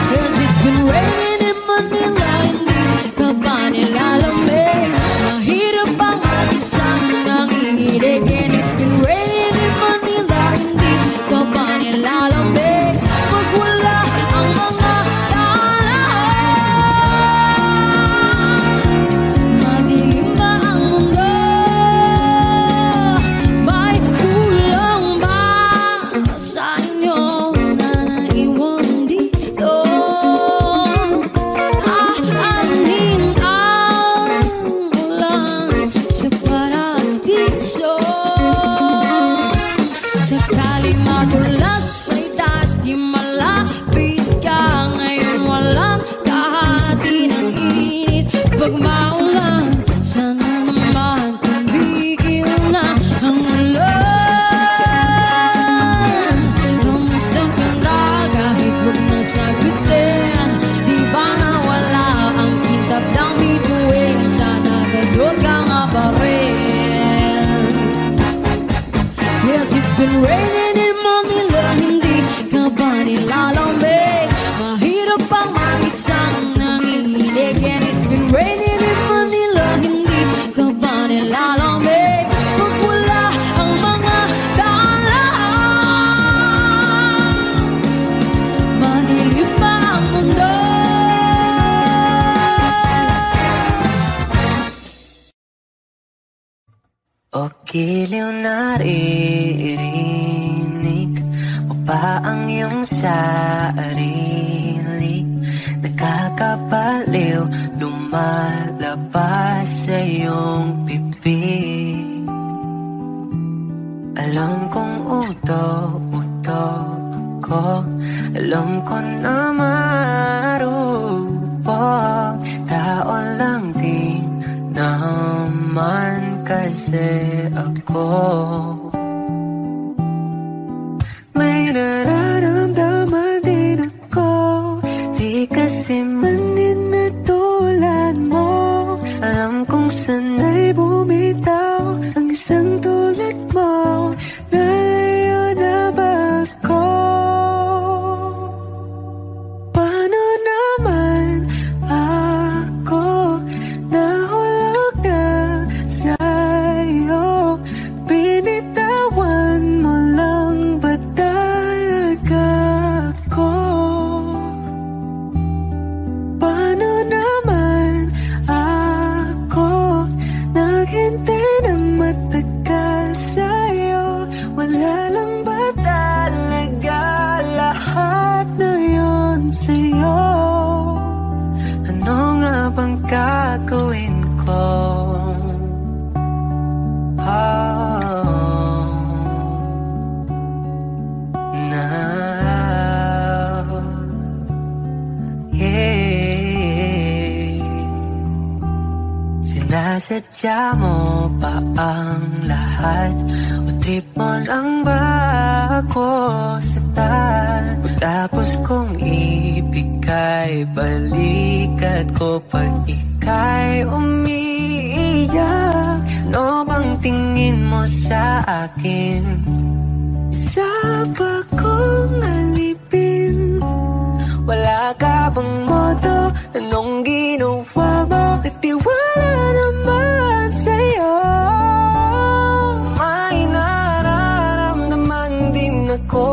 Cause it's been raining in Manila, hindi ka ba nilalamig? Mahirap bang mag-isang nanginginig? And it's been raining in Manila, hindi ka ba nilalamig? Pag wala ang mga daan, madilim ba ang mundo? May kulang ba sa inyo na naiwan dito? Aanhin ang ulan sa paradiso. Sakaling madulas ay dati malapit ka, ngayon walang kahati ng init. Pag maulan, sana naman tumigil na ang ulan. Kamusta ka na kahit wag na sagutin? Di ba nawala ang kitab ng bituin? Sana gano'n ka nga pa rin. Yes, it's been raining in Manila, hindi ka ba nilalamig? Mahirap bang mag-isang nanginginig? And it's been raining in Manila, O giliw naririnig mo ba ang iyong sarili? Nakakabaliw, lumalabas sa iyong bibig. Alam kong uto ako, alam ko na marupok. Tao lang din naman kasi ako. May nararamdaman din ako, di kasi manin na tulad mo. Alam kong sanay bumitaw ang isang tulad mo. Lalayo na ba ako? Paano naman ako nahulog na sa'yo? Binitawan mo lang ba talaga ako? Paano naman ako naghintay ng matagal sa'yo? Wala lang ba talaga lahat na yun sa'yo? Ano nga bang gagawin ko? Now, yeah. Sinasadya mo ba ang lahat? O trip mo lang ba ako saktan? Tapos kong ibigay balikat ko pag ika'y umiiyak. Ano bang tingin mo sa akin? Isa ba kong alipin? Wala ka bang moto? Anong ginawa mo? Nagtiwala naman sa'yo. May nararamdaman din ako,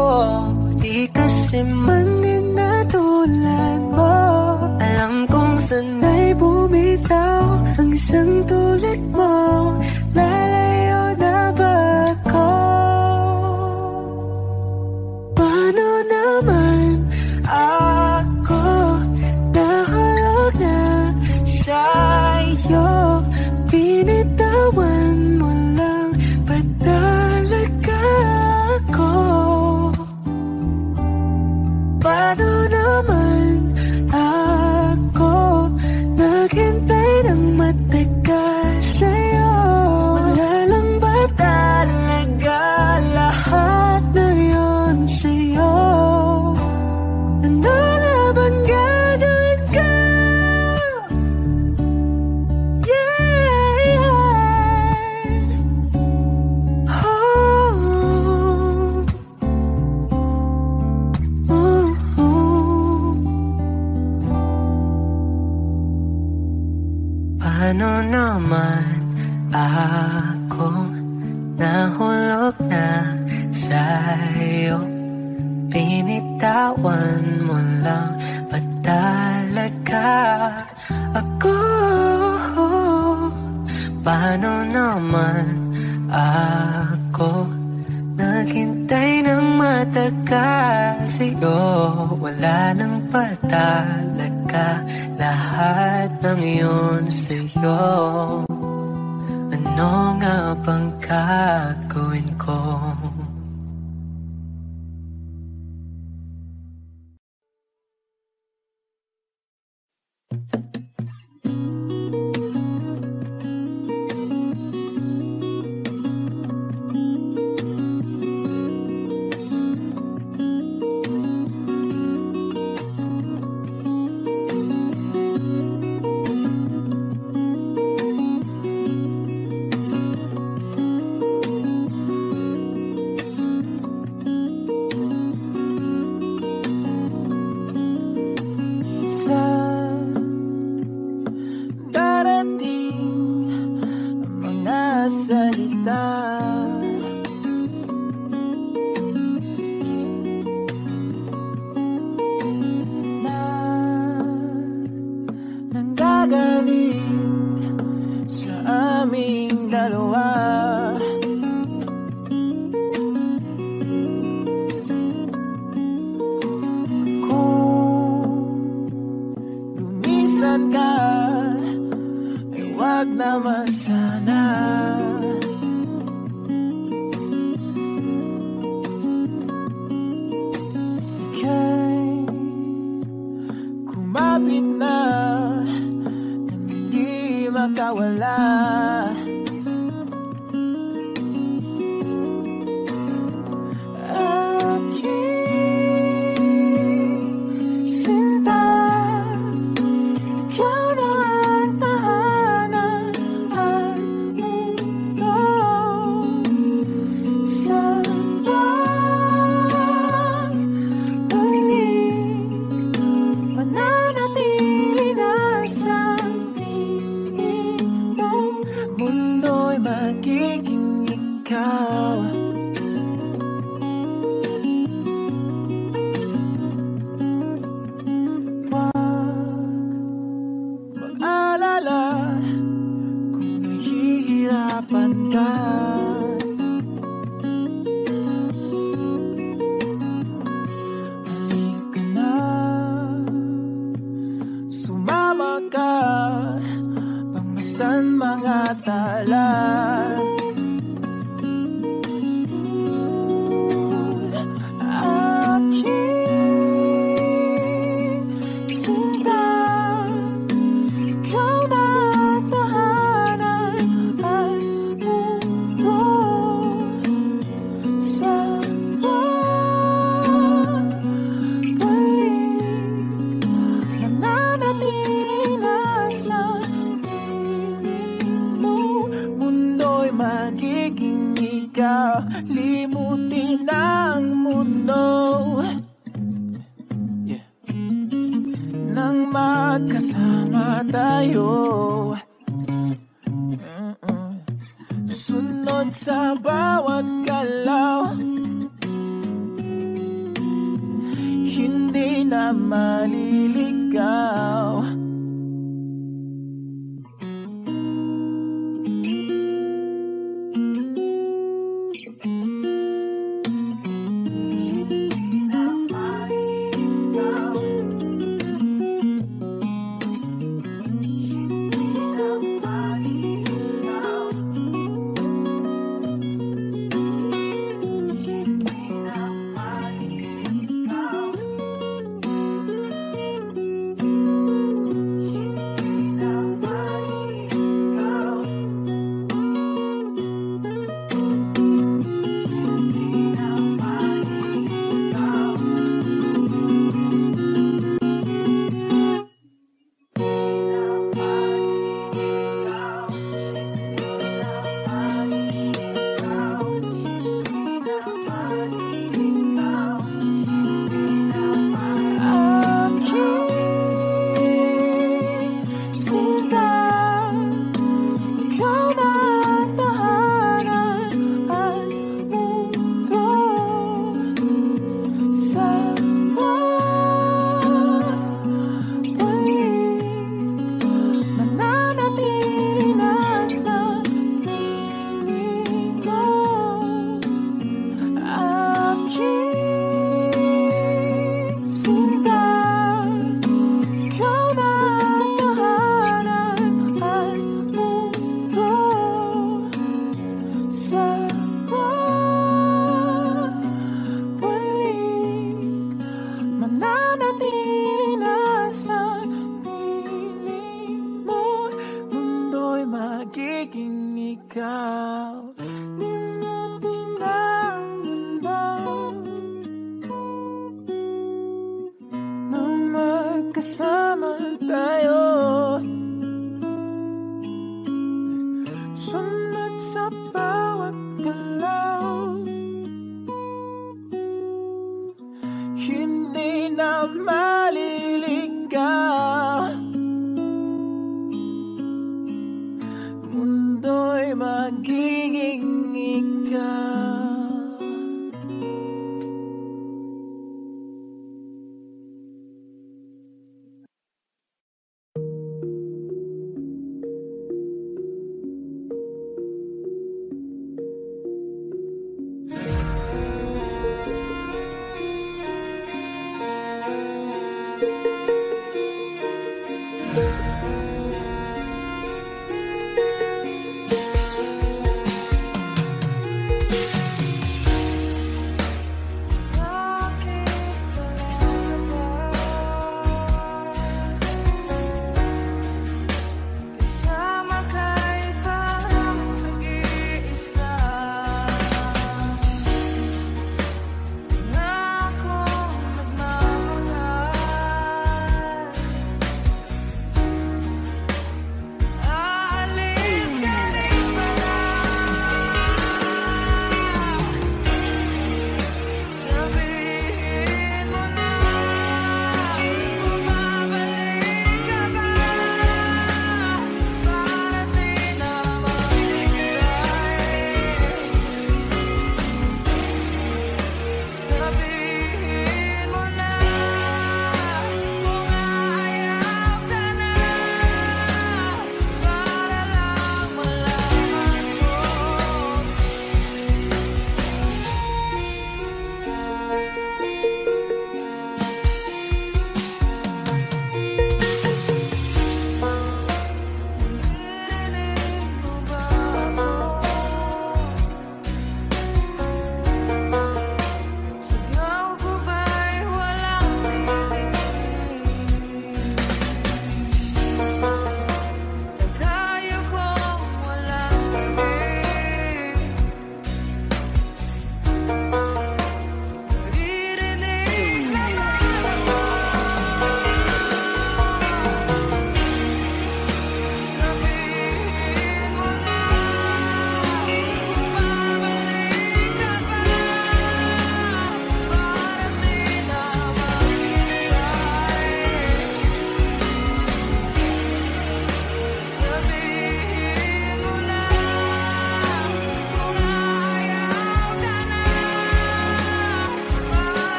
di kasi manin na tulad mo. Alam kong sanay bumitaw ang isang tulad mo. Lalayo na ba ako? Paano naman ako nahulog na sa'yo? Binitawan mo lang ba talaga ako? Paano naman ako naghintay ng matagal sa'yo? Wala lang ba talaga lahat na yun sa'yo? Ano na bang gagawin ko? Yeah, Paano naman ako nahulog na sa'yo? Pinitawan mo lang ba talaga ako? Paano naman ako naghintay ng matagal sa'yo? Wala nang pa talaga lahat ng iyon sa'yo. Ano nga bang gagawin ko? Nanggagaling sa aming dalawa. wag naman sana. Ika'y kumapit na nang hindi makawala. Limutin ang mundo, nang magkasama tayo. Sunod sa bawat galaw, hindi na maliligaw.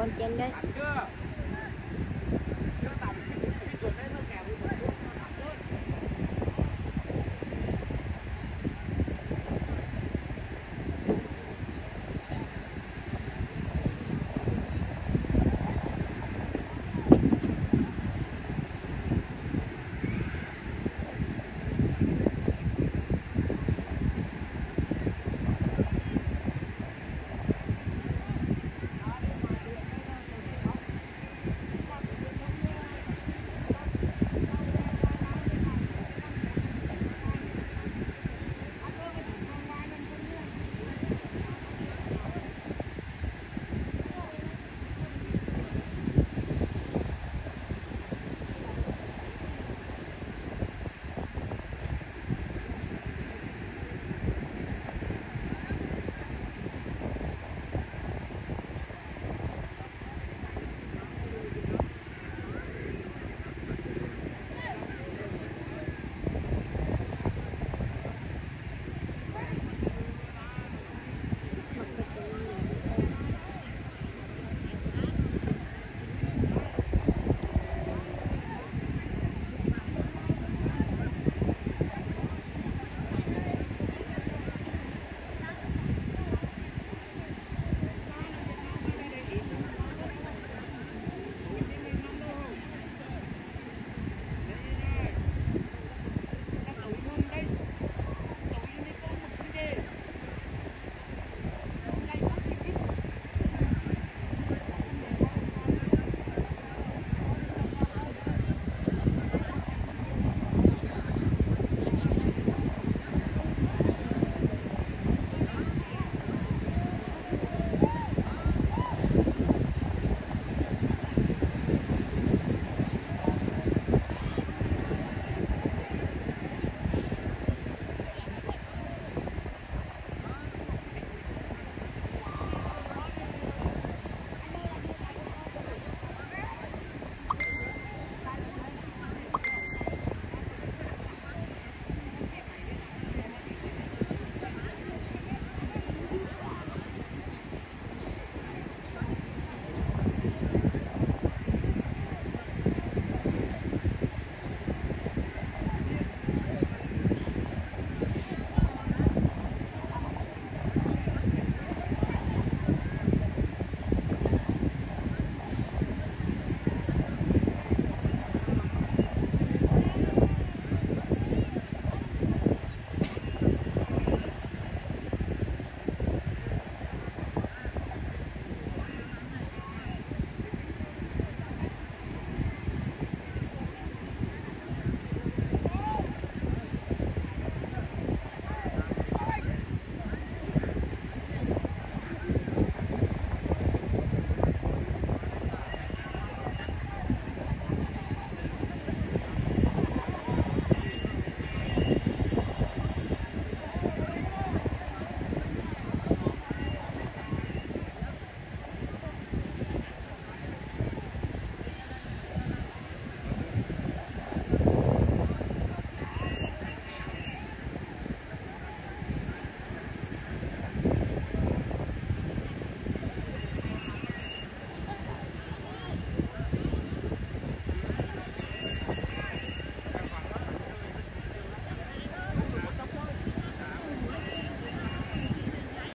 Content guys.